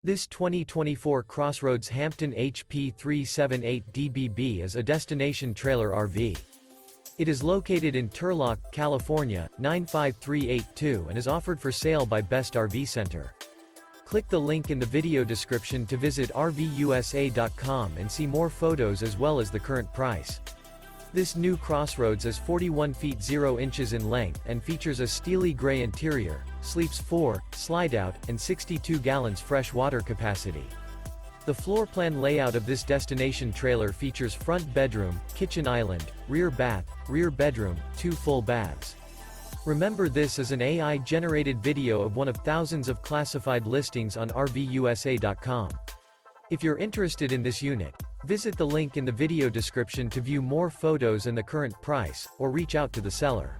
This 2024 CrossRoads Hampton HP378DBB is a destination trailer RV. It is located in Turlock, California, 95382 and is offered for sale by Best RV Center. Click the link in the video description to visit RVUSA.com and see more photos as well as the current price. This new CrossRoads is 41 feet 0 inches in length and features a Steely Grey interior, sleeps 4, Slideout, and 62 gallons fresh water capacity. The floor plan layout of this destination trailer features front bedroom, kitchen island, rear bath, rear bedroom, 2 full baths. Remember, this is an AI-generated video of one of thousands of classified listings on RVUSA.com. If you're interested in this unit, visit the link in the video description to view more photos and the current price, or reach out to the seller.